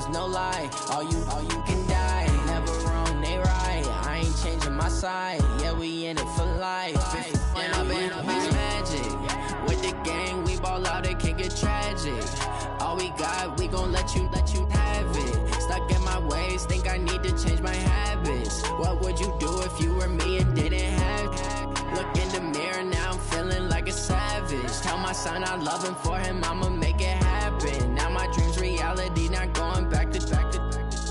is no lie. All you can die. Never wrong, they right. I ain't changing my side. Yeah, we in it for life. When I've been magic. With the gang, we ball out, it can get tragic. All we got, we gon' let you have it. Stuck in my ways, think I need to change my habits. What would you do if you were me and didn't have it? Look in the mirror, now I'm feeling like a savage. Tell my son I love him, for him I'ma make it happen. Now my dream's reality, not going back to.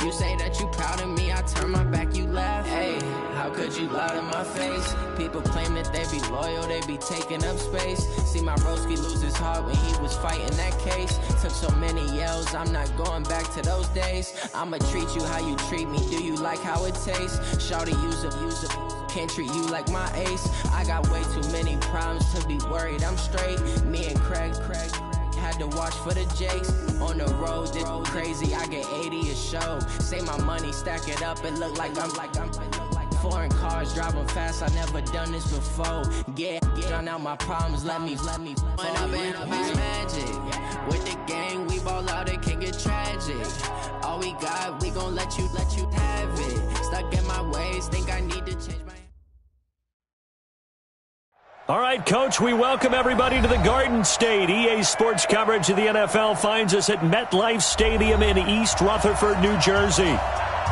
You say that you proud of me, I turn my back, you laugh. Hey, how could you lie to my face? People claim that they be loyal, they be taking up space. See my broski lose his heart when he was fighting that case. Took so many yells, I'm not going back to those days. I'ma treat you how you treat me, do you like how it tastes? Shawty, use up, can't treat you like my ace. I got way too many problems to be worried, I'm straight. Me and Craig had to watch for the Jakes. On the road, this crazy, I get 80 a show. Say my money, stack it up, it look like I'm foreign cars, driving fast, I never done this before. Get drown out my problems, let me When I've been magic. With the gang, we ball out, it can get tragic. All we got, we gon' let you have it. Stuck in my ways, think I need to change my. All right, Coach, we welcome everybody to the Garden State. EA Sports coverage of the NFL finds us at MetLife Stadium in East Rutherford, New Jersey.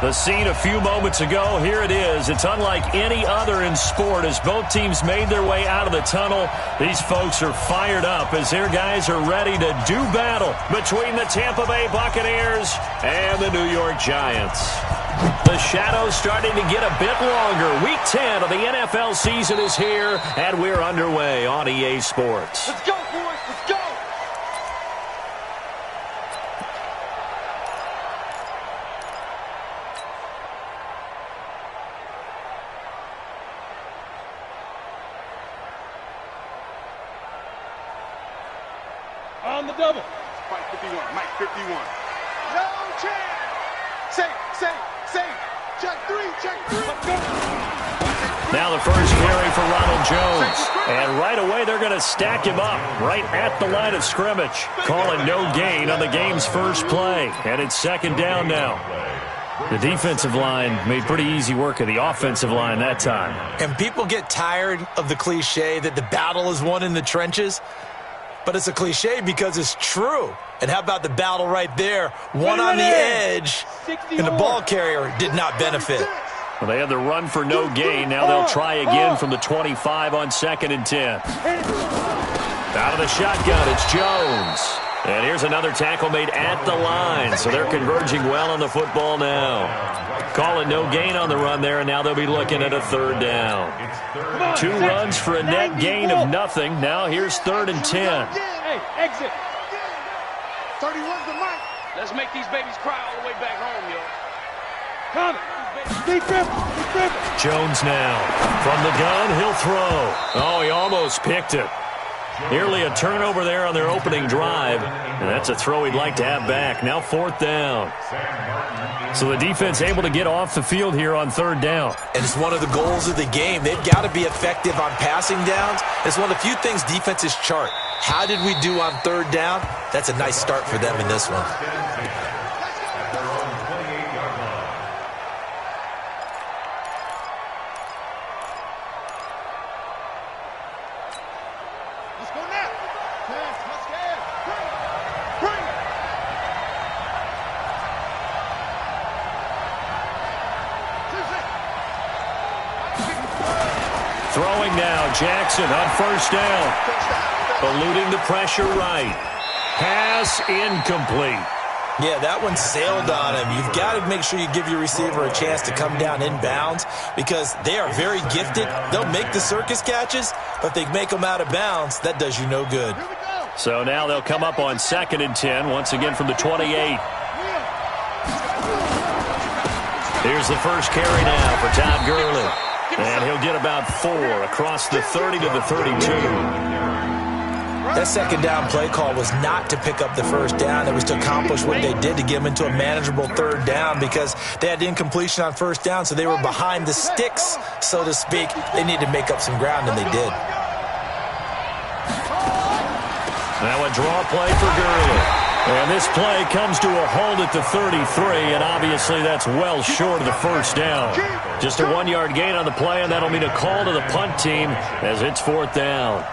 The scene a few moments ago, here it is. It's unlike any other in sport as both teams made their way out of the tunnel. These folks are fired up as their guys are ready to do battle between the Tampa Bay Buccaneers and the New York Giants. The shadow's starting to get a bit longer. Week 10 of the NFL season is here, and we're underway on EA Sports. Let's go, boys. Let's go. On the double. Mike 51. Mike 51. No chance. Say. Check three. Now the first carry for Ronald Jones. And right away they're going to stack him up right at the line of scrimmage. Calling no gain on the game's first play. And it's second down now. The defensive line made pretty easy work of the offensive line that time. And people get tired of the cliche that the battle is won in the trenches. But it's a cliche because it's true. And how about the battle right there? One on the edge, and the ball carrier did not benefit. Well, they had the run for no gain. Now they'll try again from the 25 on 2nd and 10. Out of the shotgun, it's Jones. And here's another tackle made at the line. So they're converging well on the football now. Calling no gain on the run there, and now they'll be looking at a third down. 2 runs for a net gain of nothing. Now here's 3rd and 10. Hey, exit. 31's the mic. Let's make these babies cry all the way back home, yo. Come on. Deep dribble. Jones now. From the gun, he'll throw. Oh, he almost picked it. Nearly a turnover there on their opening drive. And that's a throw he'd like to have back. Now 4th down. So the defense able to get off the field here on 3rd down. And it's one of the goals of the game. They've got to be effective on passing downs. It's one of the few things defenses chart. How did we do on 3rd down? That's a nice start for them in this one. Let's go now. Let's get. Bring it. Throwing now, Jackson on 1st down. Eluding the pressure right. Pass incomplete. Yeah, that one sailed on him. You've got to make sure you give your receiver a chance to come down inbounds because they are very gifted. They'll make the circus catches, but if they make them out of bounds, that does you no good. So now they'll come up on 2nd and 10, once again from the 28. Here's the first carry now for Todd Gurley. And he'll get about 4 across the 30 to the 32. That second down play call was not to pick up the first down. It was to accomplish what they did to get them into a manageable 3rd down because they had incompletion on 1st down, so they were behind the sticks, so to speak. They needed to make up some ground, and they did. Now a draw play for Gurley. And this play comes to a halt at the 33, and obviously that's well short of the first down. Just a 1-yard gain on the play, and that'll mean a call to the punt team as it's 4th down.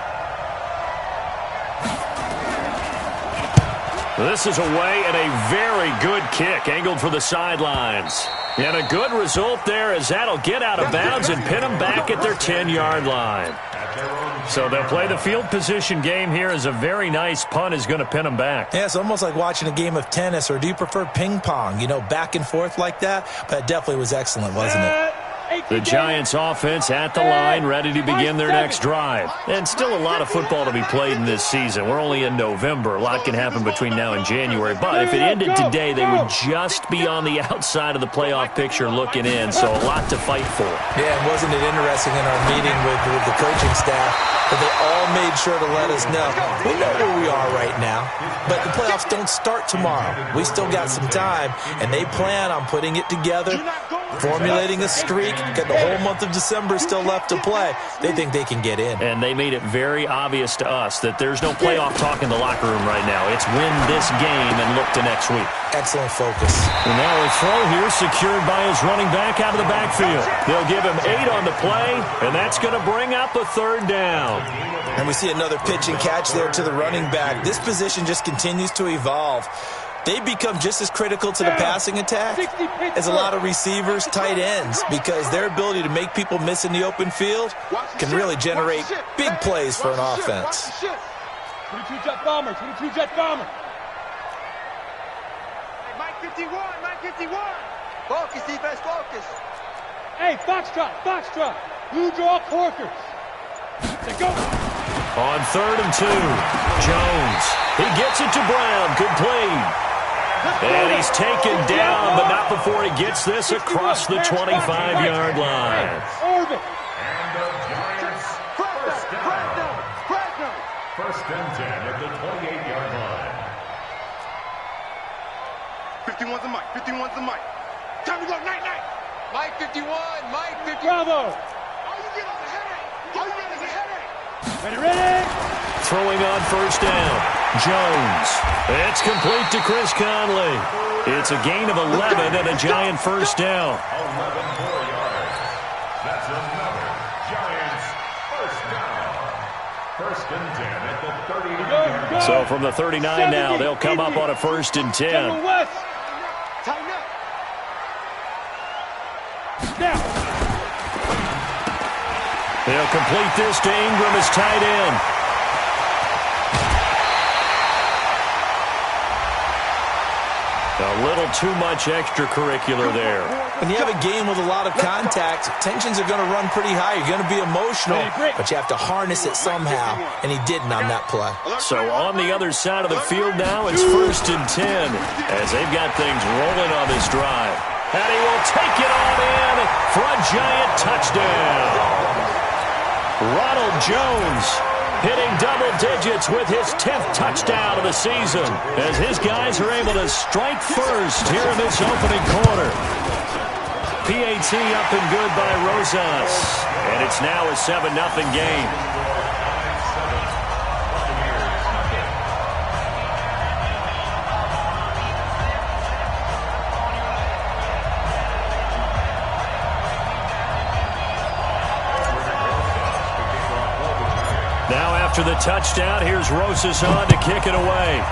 This is away and a very good kick angled for the sidelines. And a good result there as that'll get out of bounds and pin them back at their 10-yard line. So they'll play the field position game here as a very nice punt is going to pin them back. Yeah, it's almost like watching a game of tennis, or do you prefer ping pong? You know, back and forth like that? But it definitely was excellent, wasn't it? The Giants offense at the line, ready to begin their next drive. And still a lot of football to be played in this season. We're only in November. A lot can happen between now and January. But if it ended today, they would just be on the outside of the playoff picture looking in. So a lot to fight for. Yeah, and wasn't it interesting in our meeting with the coaching staff that they all made sure to let us know, we know where we are right now, but the playoffs don't start tomorrow. We still got some time, and they plan on putting it together, formulating a streak, got the whole month of December still left to play. They think they can get in. And they made it very obvious to us that there's no playoff talk in the locker room right now. It's win this game and look to next week. Excellent focus. And now a throw here secured by his running back out of the backfield. They'll give him 8 on the play, and that's going to bring up a 3rd down. And we see another pitch and catch there to the running back. This position just continues to evolve. They become just as critical to the passing attack as a lot of receivers, tight ends, because their ability to make people miss in the open field can really generate big plays for an offense. 22-jet bomber, 22-jet bomber. Hey, Mike 51, Mike 51. Focus, defense, focus. Hey, foxtrot. Blue draw corkers. Let's go. On 3rd and 2, Jones. He gets it to Brown. Good play. And he's taken down, but not before he gets this across the 25-yard line. Orbit. And the Giants first down. First and 10 at the 28-yard line. 51's the mic, 51's the mic. Time to go, night. Mike 51, Mike 51. Bravo. All you get is a headache. Ready. Throwing on 1st down. Jones. It's complete to Chris Conley. It's a gain of 11 and a Giant 1st down. 11 more yards. That's another Giants first down. First and 10 at the 39-yard line. So from the 39 now, they'll come up on a 1st and 10. Tighten up. Now. They'll complete this to Ingram as tight end. A little too much extracurricular there. When you have a game with a lot of contact, tensions are going to run pretty high. You're going to be emotional, but you have to harness it somehow, and he didn't on that play. So on the other side of the field now, it's 1st and 10 as they've got things rolling on this drive. And he will take it on in for a Giant touchdown. Ronald Jones hitting double digits with his 10th touchdown of the season as his guys are able to strike first here in this opening quarter. PAT up and good by Rosas, and it's now a 7-0 game. Now after the touchdown, here's Rosas on to kick it away.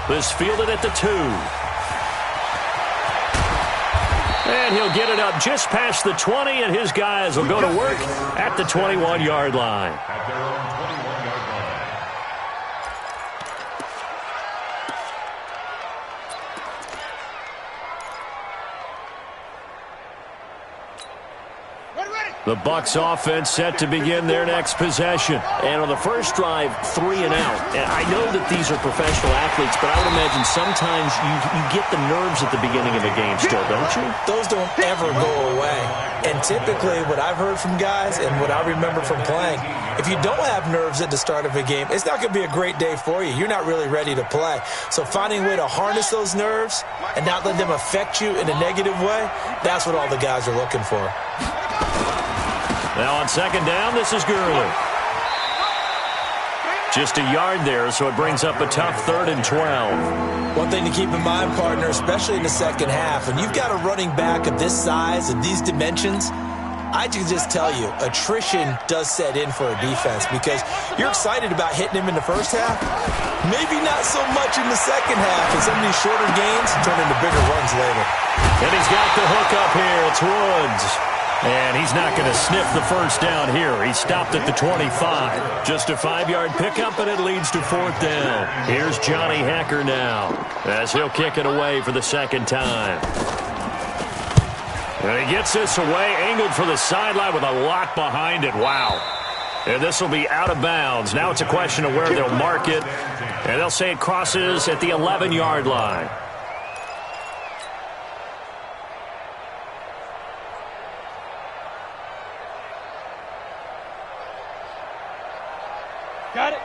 This fielded at the 2. And he'll get it up just past the 20, and his guys will go to work at the 21-yard line. At their own 21-yard line. The Bucs offense set to begin their next possession. And on the first drive, 3 and out. And I know that these are professional athletes, but I would imagine sometimes you get the nerves at the beginning of a game still, don't you? Those don't ever go away. And typically what I've heard from guys and what I remember from playing, if you don't have nerves at the start of a game, it's not going to be a great day for you. You're not really ready to play. So finding a way to harness those nerves and not let them affect you in a negative way, that's what all the guys are looking for. Now on 2nd down, this is Gurley. Just a yard there, so it brings up a tough 3rd and 12. One thing to keep in mind, partner, especially in the second half, when you've got a running back of this size and these dimensions, I can just tell you, attrition does set in for a defense because you're excited about hitting him in the first half. Maybe not so much in the second half, and some of these shorter gains turn into bigger runs later. And he's got the hook up here. It's Woods. And he's not going to sniff the first down here. He stopped at the 25. Just a 5-yard pickup, and it leads to 4th down. Here's Johnny Hacker now as he'll kick it away for the second time. And he gets this away, angled for the sideline with a lot behind it. Wow. And this will be out of bounds. Now it's a question of where they'll mark it. And they'll say it crosses at the 11-yard line. Got it.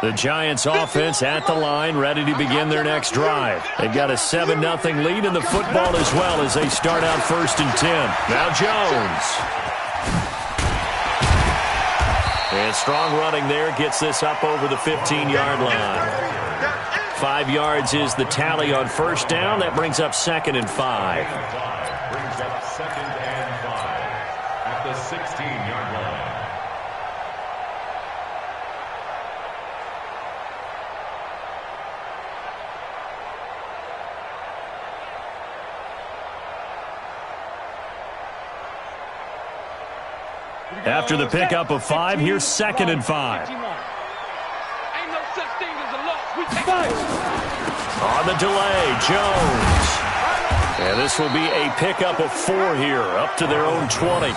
The Giants offense at the line, ready to begin their next drive. They've got a 7-0 lead in the football as well as they start out 1st and 10. Now Jones. And strong running there gets this up over the 15-yard line. 5 yards is the tally on 1st down. That brings up 2nd and 5. Brings up 2nd and 5 at the 16-yard line. After the pickup of 5, here's 2nd and 5. Ain't no such thing as a loss. We take On the delay, Jones. And this will be a pickup of 4 here, up to their own 20.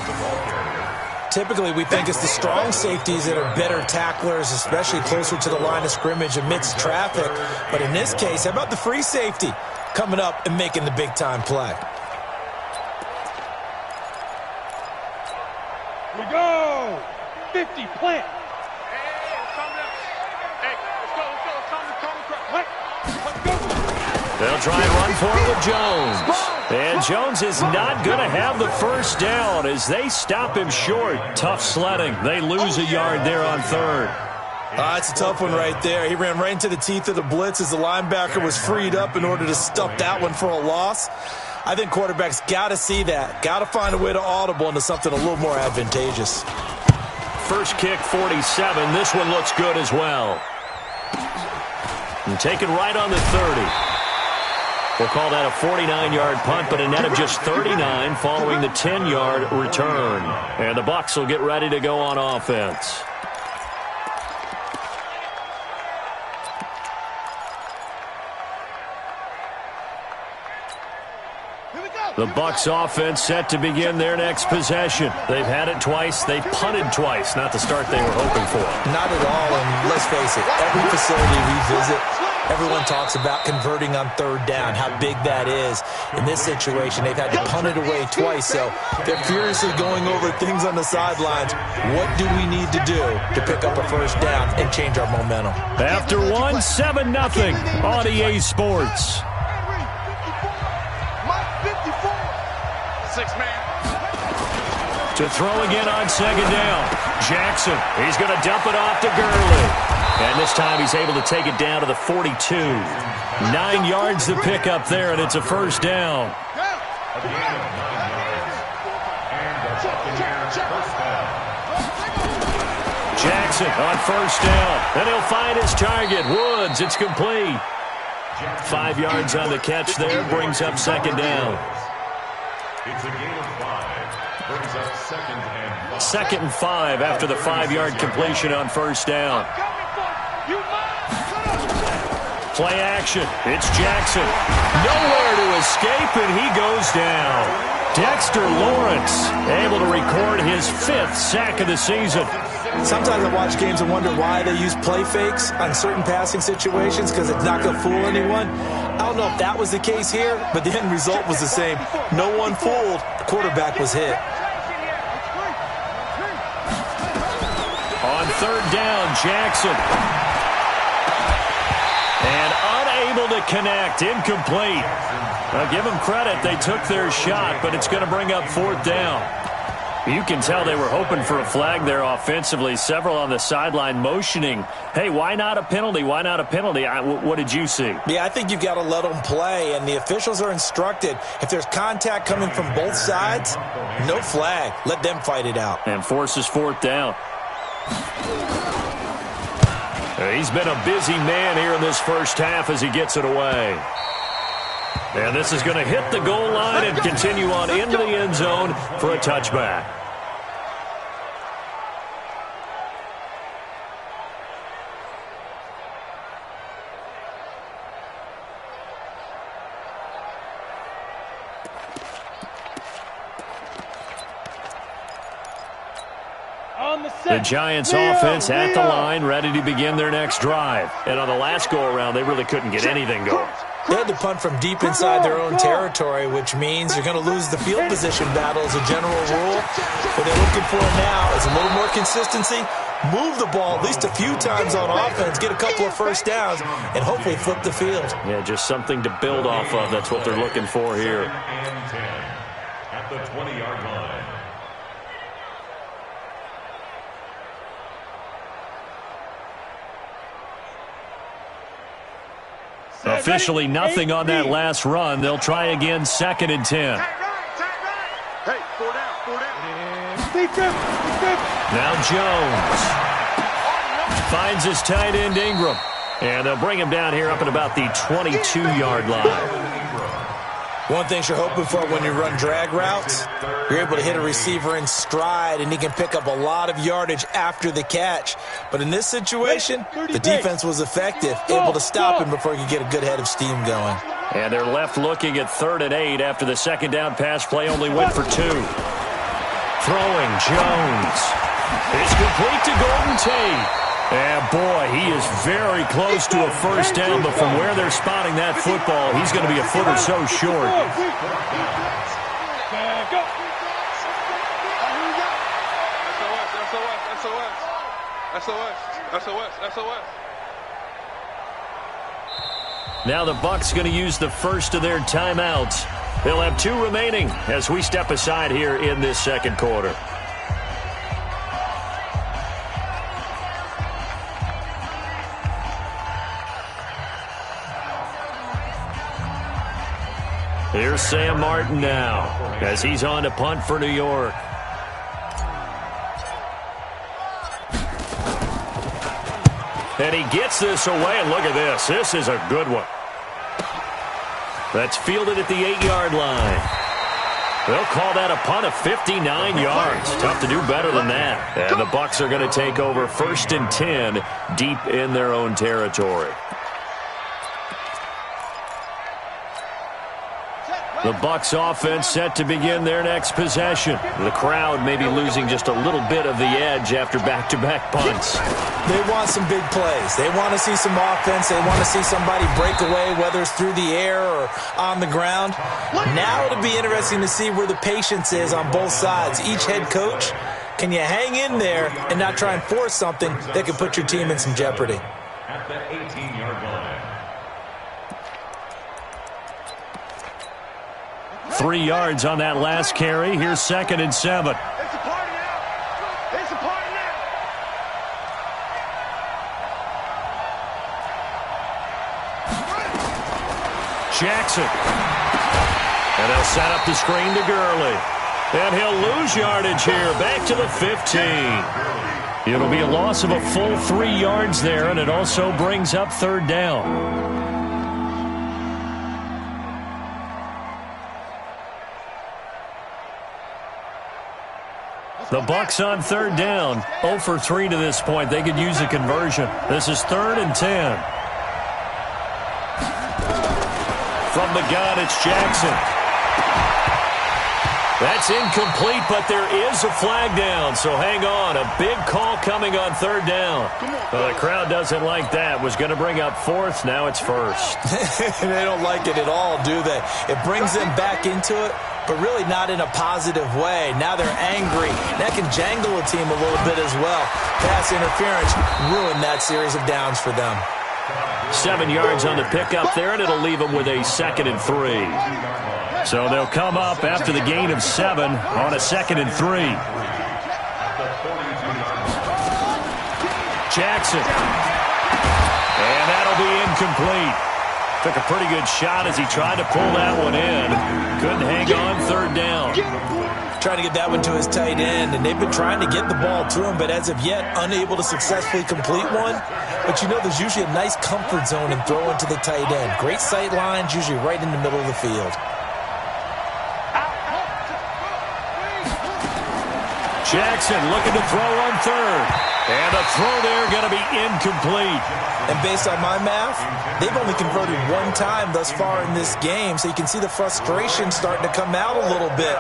Typically, we think it's the strong safeties that are better tacklers, especially closer to the line of scrimmage amidst traffic. But in this case, how about the free safety coming up and making the big-time play? We go. 50 plant. They'll try and run for it with Jones. And Jones is not going to have the first down as they stop him short. Tough sledding. They lose a yard there on 3rd. It's a tough one right there. He ran right into the teeth of the blitz as the linebacker was freed up in order to stuff that one for a loss. I think quarterbacks got to see that. Got to find a way to audible into something a little more advantageous. First kick, 47. This one looks good as well. And taken right on the 30. We'll call that a 49-yard punt, but a net of just 39 following the 10-yard return. And the Bucs will get ready to go on offense. The Bucs offense set to begin their next possession. They've had it twice. They've punted twice. Not the start they were hoping for. Not at all, and let's face it, every facility we visit, everyone talks about converting on 3rd down, how big that is. In this situation, they've had to punt it away twice, so they're furiously going over things on the sidelines. What do we need to do to pick up a first down and change our momentum? After 7-0 on EA Sports. To throw again on 2nd down. Jackson, he's going to dump it off to Gurley. And this time he's able to take it down to the 42. 9 yards to pick up there, and it's a first down. Jackson on first down. And he'll find his target. Woods, it's complete. 5 yards on the catch there, brings up 2nd down. It's a gain of 5. Brings up 2nd and 5. 2nd and 5 after the 5-yard completion on first down. Play action. It's Jackson. Nowhere to escape, and he goes down. Dexter Lawrence able to record his 5th sack of the season. Sometimes I watch games and wonder why they use play fakes on certain passing situations because it's not going to fool anyone. I don't know if that was the case here, but the end result was the same. No one fooled. The quarterback was hit. On 3rd down, Jackson. And unable to connect. Incomplete. Now give them credit. They took their shot, but it's going to bring up 4th down. You can tell they were hoping for a flag there offensively. Several on the sideline motioning, hey, why not a penalty? Why not a penalty? What did you see? Yeah, I think you've got to let them play, and the officials are instructed, if there's contact coming from both sides, no flag. Let them fight it out. And forces fourth down. He's been a busy man here in this first half as he gets it away. And this is going to hit the goal line and continue on into the end zone for a touchback. The Giants offense at the line, ready to begin their next drive. And on the last go-around, they really couldn't get anything going. They had to punt from deep inside their own territory, which means you're going to lose the field position battle as a general rule. What they're looking for now is a little more consistency, move the ball at least a few times on offense, get a couple of first downs, and hopefully flip the field. Yeah, just something to build off of. That's what they're looking for here. And 10 at the 20-yard line. Officially nothing on that last run. They'll try again, 2nd and 10. Hey, 4 down. Now Jones finds his tight end Ingram. And they'll bring him down here up at about the 22-yard line. One thing you're hoping for when you run drag routes, you're able to hit a receiver in stride, and he can pick up a lot of yardage after the catch. But in this situation, the defense was effective, able to stop him before he could get a good head of steam going. And they're left looking at 3rd and 8 after the second down pass play only went for 2. Throwing Jones. It's complete to Golden Tate. And, boy, he is very close to a first down, but from where they're spotting that football, he's going to be a foot or so short. SOS. Now the Bucs going to use the first of their timeouts. They'll have 2 remaining as we step aside here in this second quarter. Here's Sam Martin now as he's on to punt for New York. And he gets this away, and look at this. This is a good one. That's fielded at the 8-yard line. They'll call that a punt of 59 yards. Tough to do better than that. And the Bucs are going to take over 1st and 10 deep in their own territory. The Bucs offense set to begin their next possession. The crowd may be losing just a little bit of the edge after back-to-back punts. They want some big plays. They want to see some offense. They want to see somebody break away, whether it's through the air or on the ground. Now it'll be interesting to see where the patience is on both sides. Each head coach, can you hang in there and not try and force something that could put your team in some jeopardy? At the 18-yard line. 3 yards on that last carry. Here's 2nd and 7. It's a party now. It's a party now. Jackson. And they'll set up the screen to Gurley. And he'll lose yardage here. Back to the 15. It'll be a loss of a full 3 yards there, and it also brings up 3rd down. The Bucs on 3rd down. 0 for 3 to this point. They could use a conversion. This is 3rd and 10. From the gun, it's Jackson. That's incomplete, but there is a flag down, so hang on. A big call coming on 3rd down. Well, the crowd doesn't like that. Was going to bring up 4th. Now it's 1st. They don't like it at all, do they? It brings them back into it, but really not in a positive way. Now they're angry. That can jangle a team a little bit as well. Pass interference ruined that series of downs for them. 7 yards on the pickup there, and it'll leave them with a 2nd and 3. So they'll come up after the gain of 7 on a 2nd and 3. Jackson. And that'll be incomplete. Took a pretty good shot as he tried to pull that one in. Couldn't hang on 3rd down. Trying to get that one to his tight end, and they've been trying to get the ball to him, but as of yet, unable to successfully complete one. But you know there's usually a nice comfort zone in throwing to the tight end. Great sight lines, usually right in the middle of the field. Jackson looking to throw on 3rd. And the throw there going to be incomplete. And based on my math, they've only converted 1 time thus far in this game, so you can see the frustration starting to come out a little bit.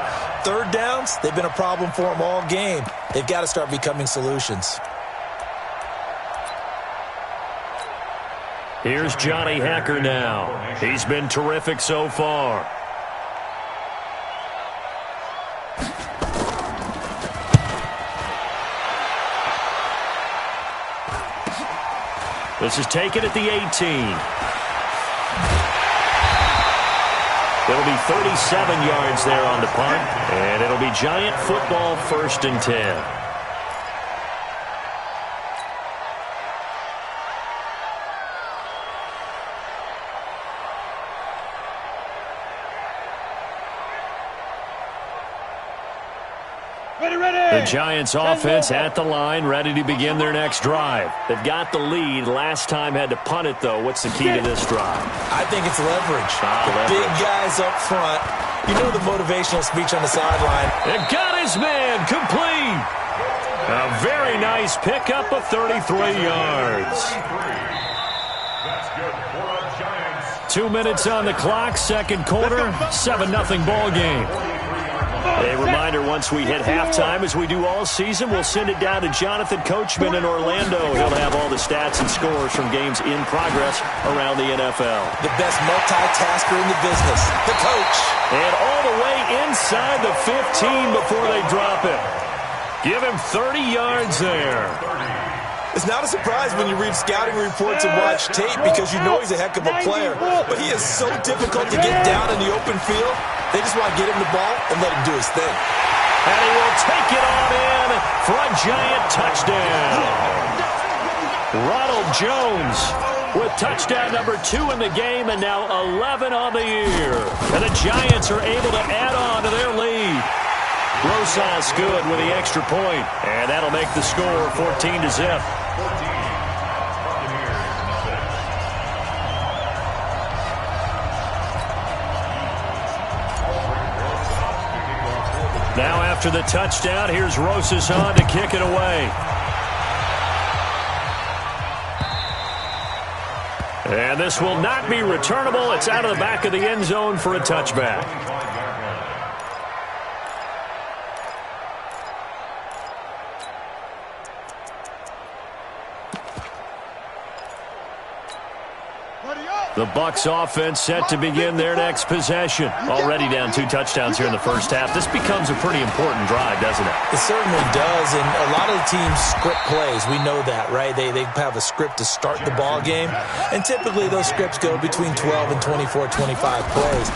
3rd downs, they've been a problem for them all game. They've got to start becoming solutions. Here's Johnny Hacker now. He's been terrific so far. This is taken at the 18. It'll be 37 yards there on the punt, and it'll be Giant football 1st and 10. The Giants offense at the line, ready to begin their next drive. They've got the lead. Last time had to punt it, though. What's the key to this drive? I think it's leverage. Big guys up front. You know the motivational speech on the sideline. And got his man complete. A very nice pickup of 33 yards. That's good for the Giants. 2 minutes on the clock, 2nd quarter, 7-0 ball game. A reminder, once we hit halftime, as we do all season, we'll send it down to Jonathan Coachman in Orlando. He'll have all the stats and scores from games in progress around the NFL. The best multitasker in the business, the coach. And all the way inside the 15 before they drop it. Give him 30 yards there. It's not a surprise when you read scouting reports and watch tape because you know he's a heck of a player. But he is so difficult to get down in the open field. They just want to get him the ball and let him do his thing. And he will take it on in for a Giant touchdown. Ronald Jones with touchdown number 2 in the game and now 11 on the year. And the Giants are able to add on to their lead. Rosas good with the extra point, and that'll make the score 14-0. Now after the touchdown, here's Rosas on to kick it away. And this will not be returnable. It's out of the back of the end zone for a touchback. The Bucs offense set to begin their next possession. Already down 2 touchdowns here in the first half. This becomes a pretty important drive, doesn't it? It certainly does, and a lot of the teams script plays. We know that, right? They have a script to start the ball game, and typically those scripts go between 12 and 24, 25 plays.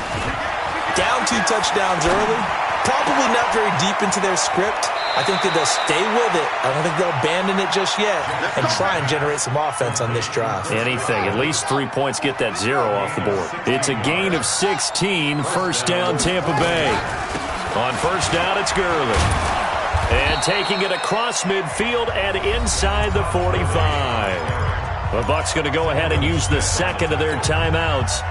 Down 2 touchdowns early, probably not very deep into their script. I think that they'll stay with it. I don't think they'll abandon it just yet and try and generate some offense on this drive. Anything. At least 3 points. Get that 0 off the board. It's a gain of 16. First down, Tampa Bay. On first down, it's Gurley. And taking it across midfield and inside the 45. The Bucs going to go ahead and use the second of their timeouts,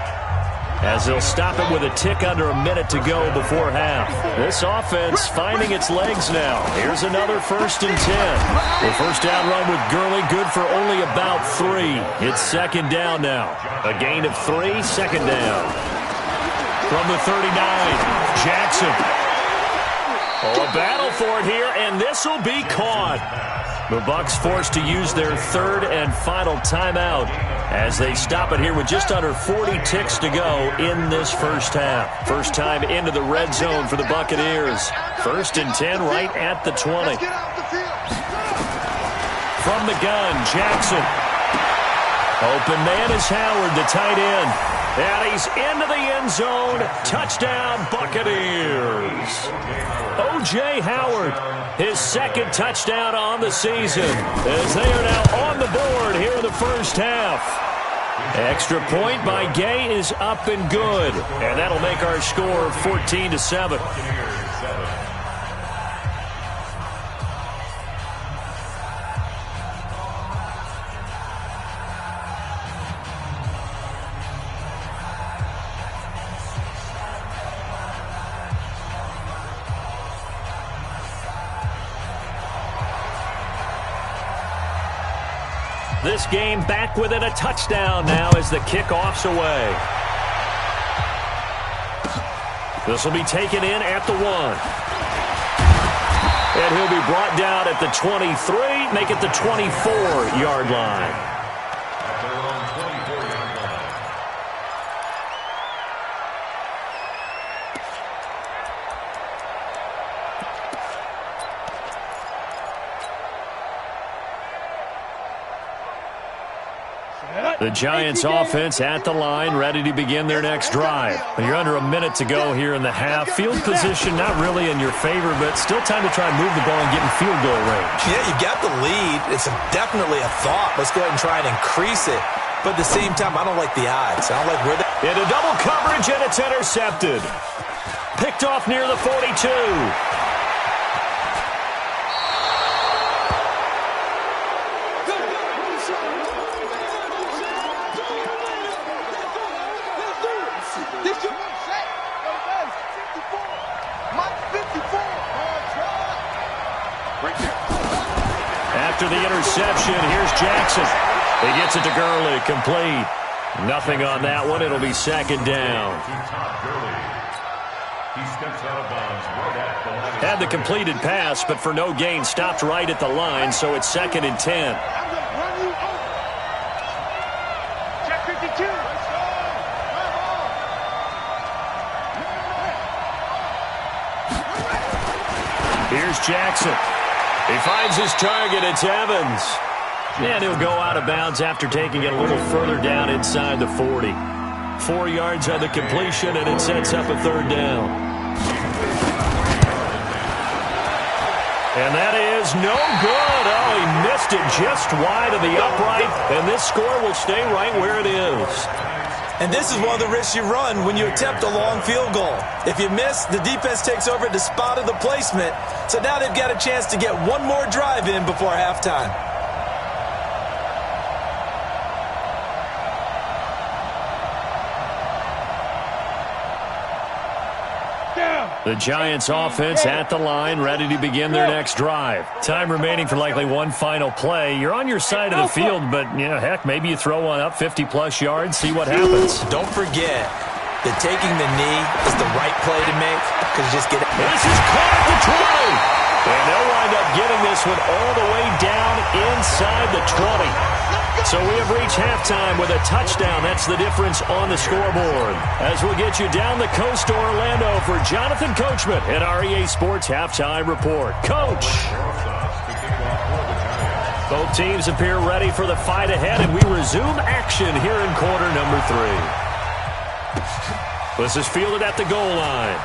as they'll stop it with a tick under a minute to go before half. This offense finding its legs now. Here's another 1st and 10. The first down run with Gurley good for only about 3. It's 2nd down now. A gain of 3, 2nd down. From the 39, Jackson. Oh, a battle for it here, and this will be caught. The Bucs forced to use their 3rd and final timeout as they stop it here with just under 40 ticks to go in this first half. First time into the red zone for the Buccaneers. 1st and 10 right at the 20. From the gun, Jackson. Open man is Howard, the tight end. And he's into the end zone. Touchdown, Buccaneers. O.J. Howard, his second touchdown on the season, as they are now on the board here in the first half. Extra point by Gay is up and good. And that'll make our score 14-7. This game back within a touchdown now as the kickoff's away. This will be taken in at the 1. And he'll be brought down at the 23, make it the 24-yard line. The Giants offense at the line, ready to begin their next drive. You're under a minute to go here in the half. Field position not really in your favor, but still time to try and move the ball and get in field goal range. Yeah, you got the lead. It's definitely a thought. Let's go ahead and try and increase it. But at the same time, I don't like the odds. I don't like where they... Into double coverage, and it's intercepted. Picked off near the 42. After the interception, here's Jackson. He gets it to Gurley, complete. Nothing on that one. It'll be second down. Had the completed pass, but for no gain, stopped right at the line, so it's 2nd and 10. Check 52. Here's Jackson. He finds his target. It's Evans. And he'll go out of bounds after taking it a little further down inside the 40. 4 yards on the completion, and it sets up a third down. And that is no good. Oh, he missed it just wide of the upright, and this score will stay right where it is. And this is one of the risks you run when you attempt a long field goal. If you miss, the defense takes over at the spot of the placement. So now they've got a chance to get one more drive in before halftime. The Giants offense at the line, ready to begin their next drive. Time remaining for likely one final play. You're on your side of the field, but, heck, maybe you throw one up 50-plus yards, see what happens. Don't forget that taking the knee is the right play to make, because you just get it. This is caught at the 20. And they'll wind up getting this one all the way down inside the 20. So we have reached halftime with a touchdown. That's the difference on the scoreboard. As we'll get you down the coast to Orlando for Jonathan Coachman at our EA Sports Halftime Report. Coach! Both teams appear ready for the fight ahead, and we resume action here in quarter number 3. This is fielded at the goal line.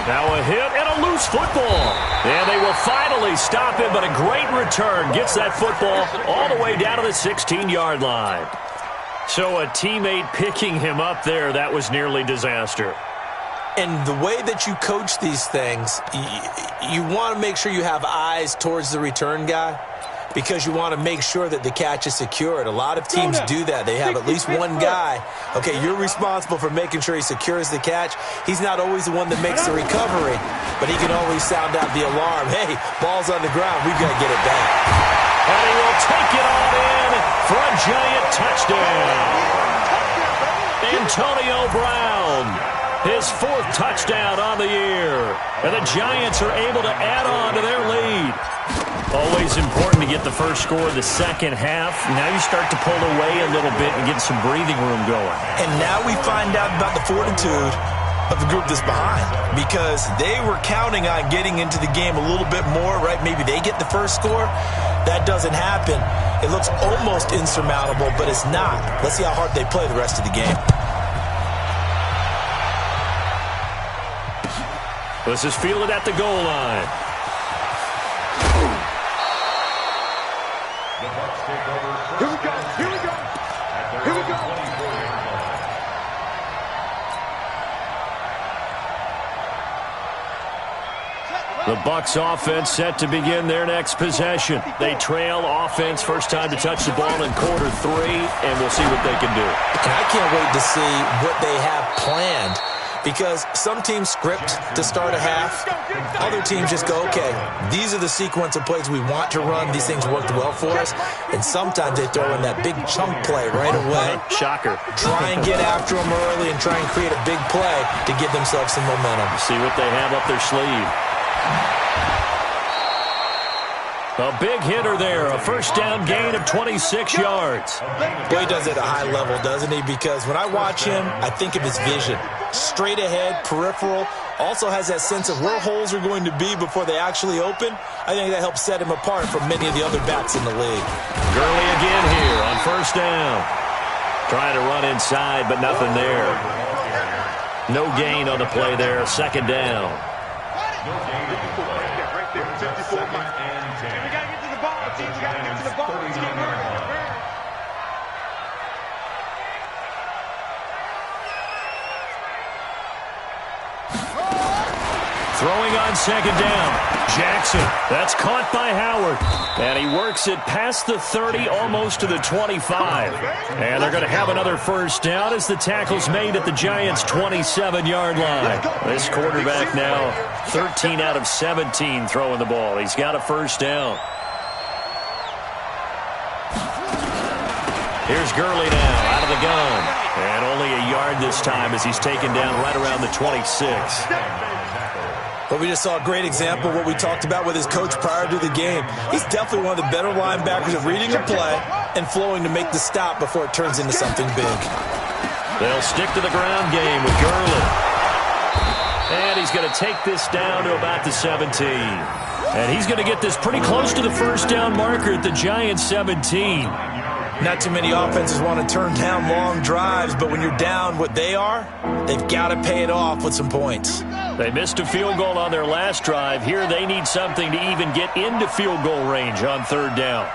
Now a hit and a loose football. And they will finally stop him, but a great return gets that football all the way down to the 16-yard line. So a teammate picking him up there, that was nearly disaster. And the way that you coach these things, you want to make sure you have eyes towards the return guy, because you want to make sure that the catch is secured. A lot of teams do that. They have at least one guy. Okay, you're responsible for making sure he secures the catch. He's not always the one that makes the recovery, but he can always sound out the alarm. Hey, ball's on the ground. We've got to get it back. And he will take it on in for a giant touchdown. Antonio Brown, his 4th touchdown on the year. And the Giants are able to add on to their lead. Always important to get the first score of the second half. Now you start to pull away a little bit and get some breathing room going. And now we find out about the fortitude of the group that's behind because they were counting on getting into the game a little bit more, right? Maybe they get the first score. That doesn't happen. It looks almost insurmountable, but it's not. Let's see how hard they play the rest of the game. This is fielded at the goal line. Here we go. Here we go. Here we go. The Bucs offense set to begin their next possession. They trail offense first time to touch the ball in quarter 3, and we'll see what they can do. And I can't wait to see what they have planned because some teams script to start a half. Other teams just go, okay, these are the sequence of plays we want to run. These things worked well for us. And sometimes they throw in that big chunk play right away. Shocker. Try and get after them early and try and create a big play to give themselves some momentum. See what they have up their sleeve. A big hitter there, a first down gain of 26 yards. Boy, he does it at a high level, doesn't he? Because when I watch him, I think of his vision. Straight ahead, peripheral, also has that sense of where holes are going to be before they actually open. I think that helps set him apart from many of the other backs in the league. Gurley again here on first down. Trying to run inside, but nothing there. No gain on the play there, second down. Throwing on second down. Jackson. That's caught by Howard. And he works it past the 30, almost to the 25. And they're going to have another first down as the tackle's made at the Giants' 27-yard line. This quarterback now 13 out of 17 throwing the ball. He's got a first down. Here's Gurley now out of the gun. And only a yard this time as he's taken down right around the 26. But we just saw a great example of what we talked about with his coach prior to the game. He's definitely one of the better linebackers of reading a play and flowing to make the stop before it turns into something big. They'll stick to the ground game with Gurley. And he's going to take this down to about the 17. And he's going to get this pretty close to the first down marker at the Giants' 17. Not too many offenses want to turn down long drives, but when you're down what they are, they've got to pay it off with some points. They missed a field goal on their last drive. Here they need something to even get into field goal range on third down.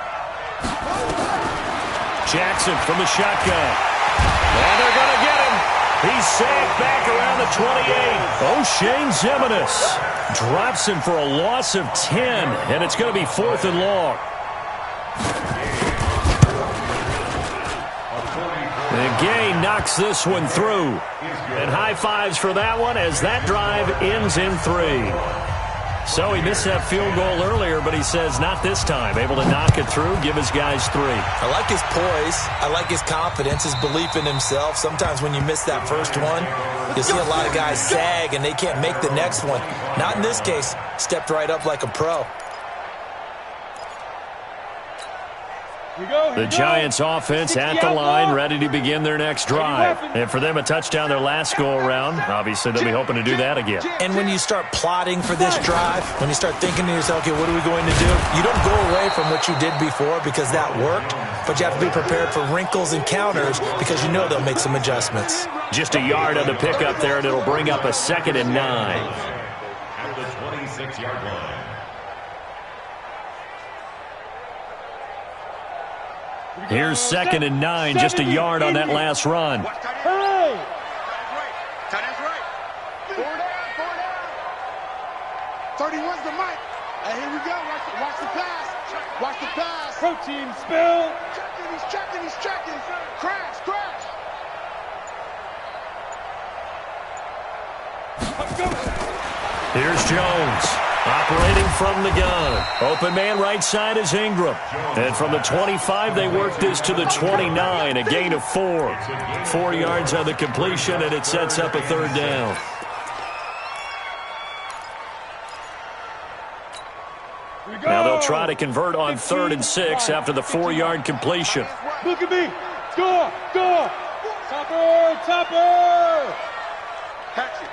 Jackson from the shotgun. And they're going to get him. He's sacked back around the 28. O'Shane Ximines drops him for a loss of 10, and it's going to be 4th and long. And Gay knocks this one through. And high fives for that one as that drive ends in 3. So he missed that field goal earlier, but he says not this time. Able to knock it through, give his guys 3. I like his poise. I like his confidence, his belief in himself. Sometimes when you miss that first one, you see a lot of guys sag and they can't make the next one. Not in this case. Stepped right up like a pro. The Giants offense at the line, ready to begin their next drive. And for them, a touchdown their last go-around. Obviously, they'll be hoping to do that again. And when you start plotting for this drive, when you start thinking to yourself, okay, what are we going to do? You don't go away from what you did before because that worked, but you have to be prepared for wrinkles and counters because you know they'll make some adjustments. Just a yard on the pickup there, and it'll bring up a 2nd and 9. At the 26-yard line. Here's 2nd and 9, just a yard on that last run. Hey! Tight end's right. 4 down. 31's the mic. And here we go. Watch the pass. Watch the pass. Protein spill. He's checking. Crash. Here's Jones, operating from the gun. Open man right side is Ingram. And from the 25, they work this to the 29, a gain of 4. 4 yards on the completion, and it sets up a 3rd down. Now they'll try to convert on 3rd and 6 after the 4-yard completion. Look at me. Score. Topper. Catch it.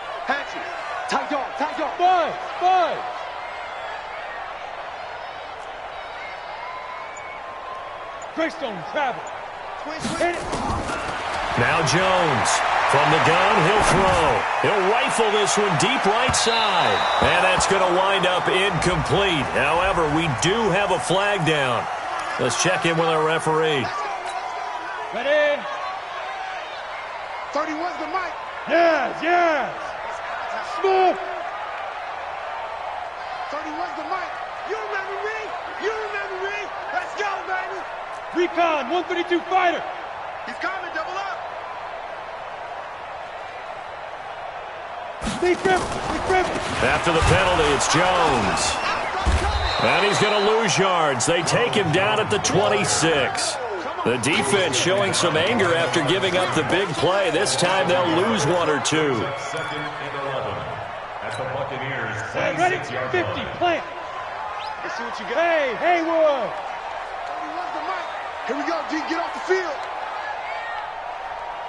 go. 5. Greystone travel. Hit it. Now Jones. From the gun, he'll throw. He'll rifle this one deep right side. And that's going to wind up incomplete. However, we do have a flag down. Let's check in with our referee. Ready? 31's the mic. Yes. Smooth. 31's the mic. You remember me? Let's go, baby. Recon, 132 fighter. He's coming, double up. Big grip. After the penalty, it's Jones. And he's going to lose yards. They take him down at the 26. The defense showing some anger after giving up the big play. This time they'll lose 1 or 2. Second and 11. At the Buccaneers, Ready? 26-yard 50. line. Plant. Let's see what you got. Hey, Haywood. 31's the mic. Here we go, G. Get off the field.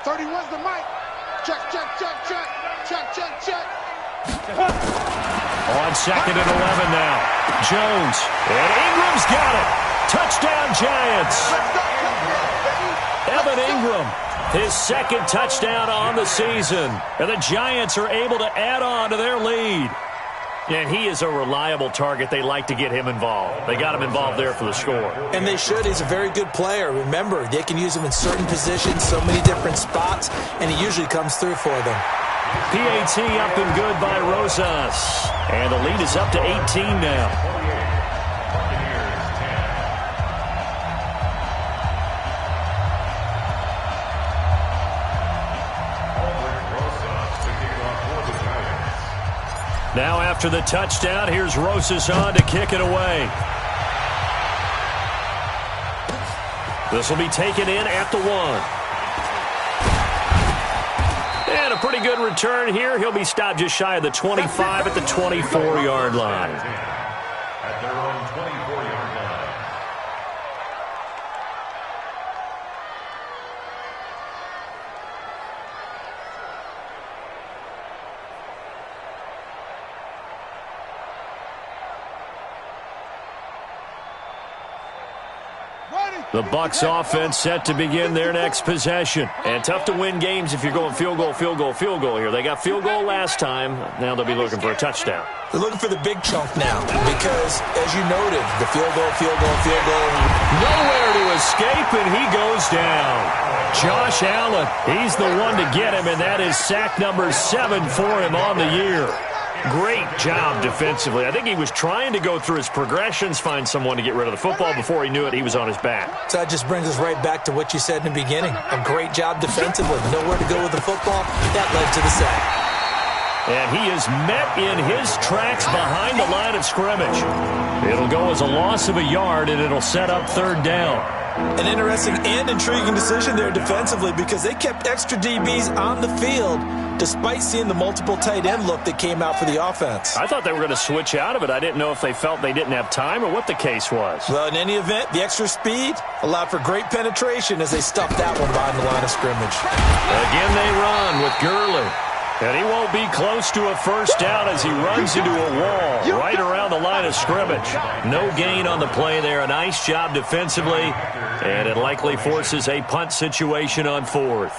31's the mic. Check. On second and 11 now. Jones. And Ingram's got it. Touchdown, Giants. Evan Ingram, his second touchdown on the season. And the Giants are able to add on to their lead. And he is a reliable target. They like to get him involved. They got him involved there for the score. And they should. He's a very good player. Remember, they can use him in certain positions, so many different spots, and he usually comes through for them. PAT up and good by Rosas. And the lead is up to 18 now. Now after the touchdown, here's Rosas on to kick it away. This will be taken in at the 1. And a pretty good return here. He'll be stopped just shy of the 25 at the 24-yard line. At their own 24-yard line. The Bucs offense set to begin their next possession. And tough to win games if you're going field goal here. They got field goal last time. Now they'll be looking for a touchdown. They're looking for the big chunk now because, as you noted, the field goal. Nowhere to escape, and he goes down. Josh Allen, he's the one to get him, and that is sack number 7 for him on the year. Great job defensively. I think he was trying to go through his progressions, find someone to get rid of the football. Before he knew it, he was on his back. So that just brings us right back to what you said in the beginning. A great job defensively. Nowhere to go with the football. That led to the sack. And he is met in his tracks behind the line of scrimmage. It'll go as a loss of a yard, and it'll set up 3rd down. An interesting and intriguing decision there defensively because they kept extra DBs on the field despite seeing the multiple tight end look that came out for the offense. I thought they were going to switch out of it. I didn't know if they felt they didn't have time or what the case was. Well, in any event, the extra speed allowed for great penetration as they stuffed that one behind the line of scrimmage. Again, they run with Gurley. And he won't be close to a 1st down as he runs into a wall right around the line of scrimmage. No gain on the play there. A nice job defensively. And it likely forces a punt situation on 4th.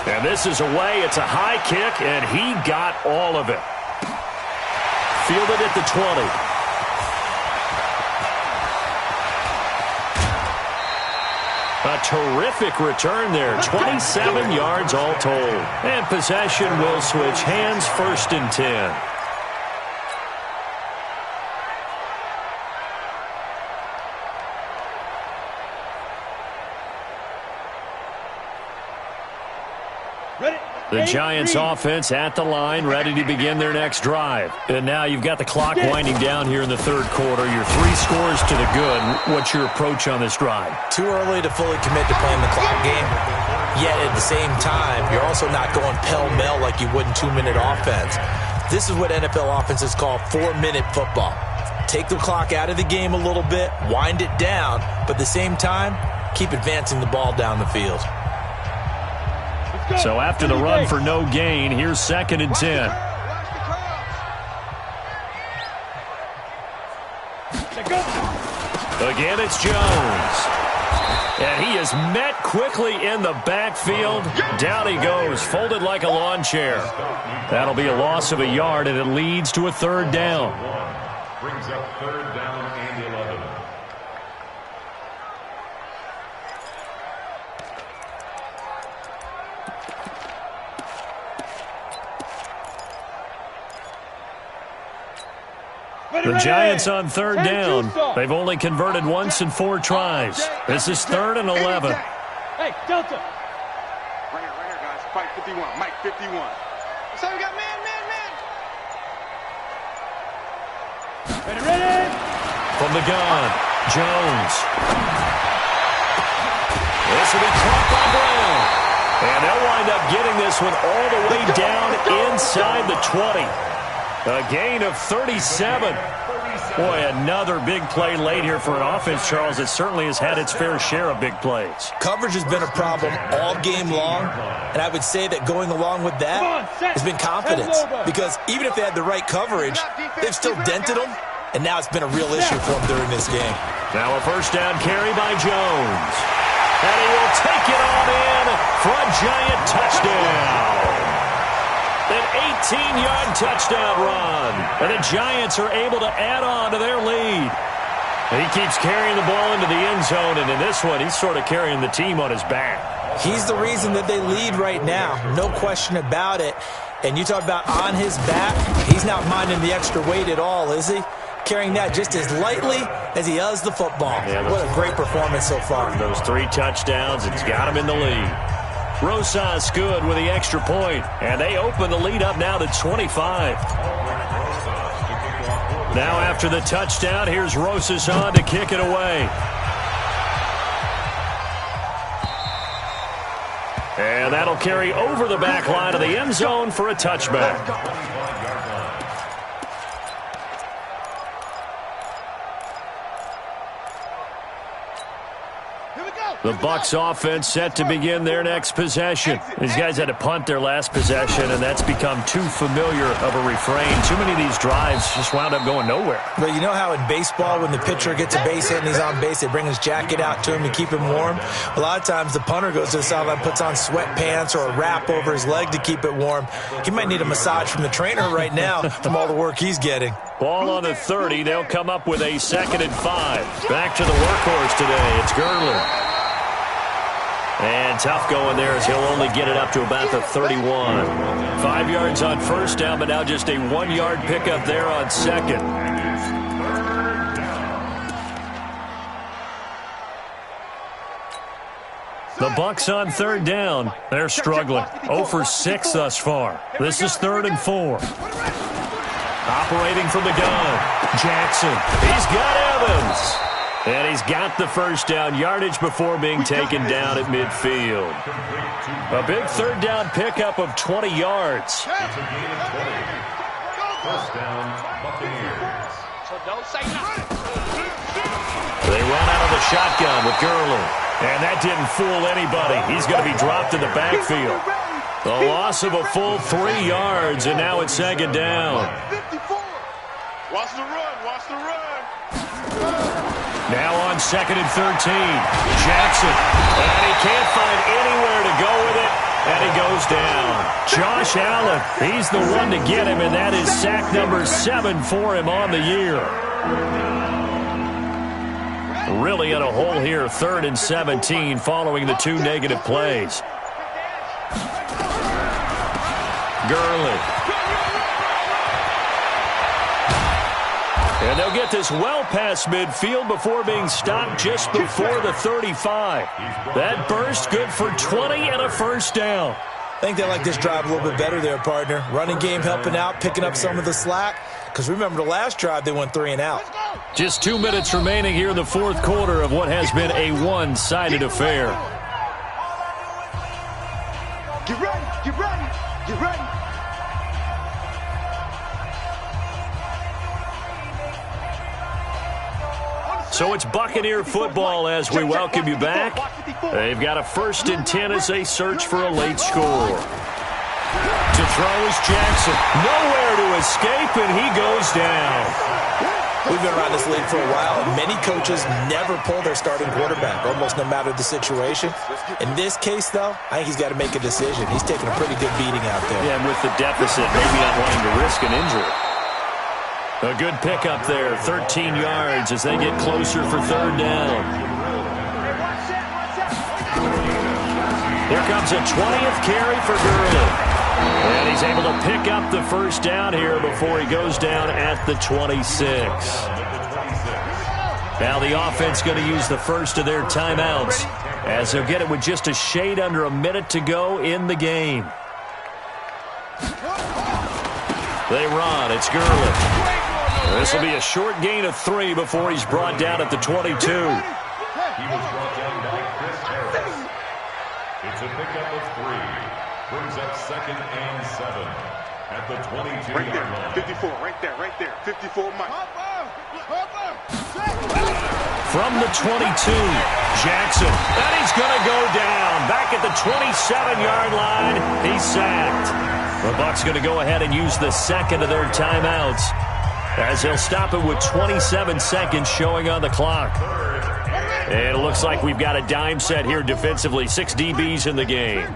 And this is away. It's a high kick, and he got all of it. Fielded at the 20. A terrific return there. 27 yards all told. And possession will switch hands, 1st and 10. The Giants offense at the line, ready to begin their next drive. And now you've got the clock winding down here in the 3rd quarter. You're 3 scores to the good. What's your approach on this drive? Too early to fully commit to playing the clock game. Yet at the same time, you're also not going pell-mell like you would in 2-minute offense. This is what NFL offenses call 4-minute football. take the clock out of the game a little bit, wind it down, but at the same time, keep advancing the ball down the field. So after the run for no gain, here's 2nd and 10. Again, it's Jones. And he is met quickly in the backfield. Down he goes, folded like a lawn chair. That'll be a loss of a yard, and it leads to a 3rd down. Brings up 3rd down and 11. The Giants on 3rd down. They've only converted once in 4 tries. This is 3rd and 11. Hey, Delta. Right here, guys. Fight 51. Mike 51. So we got man. Ready. From the gun, Jones. This will be caught by Brown. And they'll wind up getting this one all the way down inside the 20. A gain of 37. Boy, another big play late here for an offense, Charles, that certainly has had its fair share of big plays. Coverage has been a problem all game long, and I would say that going along with that has been confidence. Because even if they had the right coverage, they've still dented them, and now it's been a real issue for them during this game. Now a 1st down carry by Jones. And he will take it on in for a Giant touchdown. An 18-yard touchdown run. And the Giants are able to add on to their lead. He keeps carrying the ball into the end zone, and in this one, he's sort of carrying the team on his back. He's the reason that they lead right now. No question about it. And you talk about on his back, he's not minding the extra weight at all, is he? Carrying that just as lightly as he does the football. Yeah, what a great performance so far. Those 3 touchdowns, it's got him in the lead. Rosas good with the extra point, and they open the lead up now to 25. Now after the touchdown, here's Rosas on to kick it away. And that'll carry over the back line of the end zone for a touchback. The Bucs offense set to begin their next possession. These guys had to punt their last possession, and that's become too familiar of a refrain. Too many of these drives just wound up going nowhere. But you know how in baseball, when the pitcher gets a base hit and he's on base, they bring his jacket out to him to keep him warm? A lot of times the punter goes to the sideline, puts on sweatpants or a wrap over his leg to keep it warm. He might need a massage from the trainer right now from all the work he's getting. Ball on the 30. They'll come up with a 2nd and 5. Back to the workhorse today. It's Gurley. And tough going there as he'll only get it up to about the 31. 5 yards on 1st down, but now just a 1-yard pickup there on 2nd. The Bucs on 3rd down. They're struggling. 0 for 6 thus far. This is 3rd and 4. Operating from the gun, Jackson. He's got Evans. And he's got the 1st down yardage before being taken down at midfield. A big 3rd down pickup of 20 yards. It's a gain of 20. 1st down, Buccaneers. So don't say nothing. They run out of the shotgun with Gurley. And that didn't fool anybody. He's going to be dropped in the backfield. The loss of a full 3 yards, and now it's 2nd down. Watch the run. Watch the run. Now on 2nd and 13. Jackson. And he can't find anywhere to go with it. And he goes down. Josh Allen. He's the one to get him, and that is sack number 7 for him on the year. Really in a hole here. 3rd and 17 following the 2 negative plays. Gurley. And they'll get this well past midfield before being stopped just before the 35. That burst good for 20 and a 1st down. I think they like this drive a little bit better there, partner. Running game helping out, picking up some of the slack. Because remember, the last drive, they went 3 and out. Just 2 minutes remaining here in the 4th quarter of what has been a one-sided affair. Get ready, get ready, get ready. So it's Buccaneer football as we welcome you back. They've got a 1st and 10 as they search for a late score. To throw is Jackson. Nowhere to escape, and he goes down. We've been around this league for a while, and many coaches never pull their starting quarterback, almost no matter the situation. In this case, though, I think he's got to make a decision. He's taking a pretty good beating out there. Yeah, and with the deficit, maybe not wanting to risk an injury. A good pickup there, 13 yards as they get closer for 3rd down. Here comes a 20th carry for Gurley. And he's able to pick up the 1st down here before he goes down at the 26. Now the offense going to use the first of their timeouts as they'll get it with just a shade under a minute to go in the game. They run. It's Gurley. This will be a short gain of 3 before he's brought down at the 22. He was brought down by Chris Harris. It's a pickup of 3. Brings up 2nd and 7 at the 22-yard line. 54, right there. 54, Mike. From the 22, Jackson. And he's going to go down. Back at the 27-yard line, he's sacked. The Bucs going to go ahead and use the 2nd of their timeouts as they'll stop it with 27 seconds showing on the clock. And it looks like we've got a dime set here defensively. 6 DBs in the game.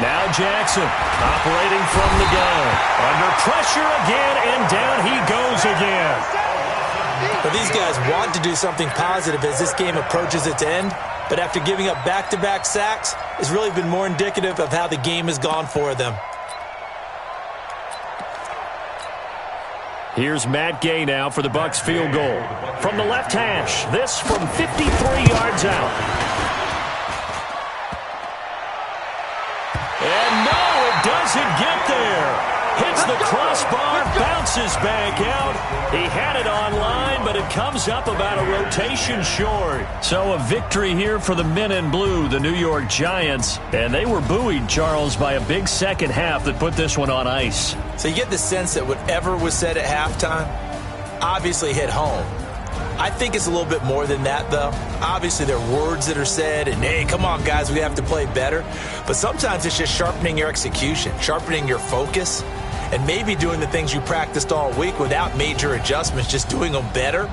Now Jackson operating from the gun. Under pressure again, and down he goes again. But these guys want to do something positive as this game approaches its end. But after giving up back-to-back sacks, it's really been more indicative of how the game has gone for them. Here's Matt Gay now for the Bucs field goal. From the left hash, this from 53 yards out. And no, it doesn't get there. Hits the crossbar, bounces back out. He had it on line, but it comes up about a rotation short. So a victory here for the men in blue, the New York Giants. And they were buoyed, Charles, by a big second half that put this one on ice. So you get the sense that whatever was said at halftime obviously hit home. I think it's a little bit more than that, though. Obviously, there are words that are said, and, hey, come on, guys, we have to play better. But sometimes it's just sharpening your execution, sharpening your focus, and maybe doing the things you practiced all week without major adjustments, just doing them better.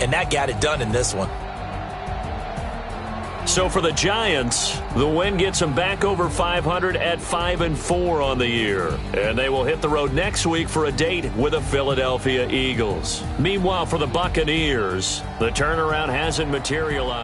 And that got it done in this one. So for the Giants, the win gets them back over 500 at 5-4 on the year. And they will hit the road next week for a date with the Philadelphia Eagles. Meanwhile, for the Buccaneers, the turnaround hasn't materialized.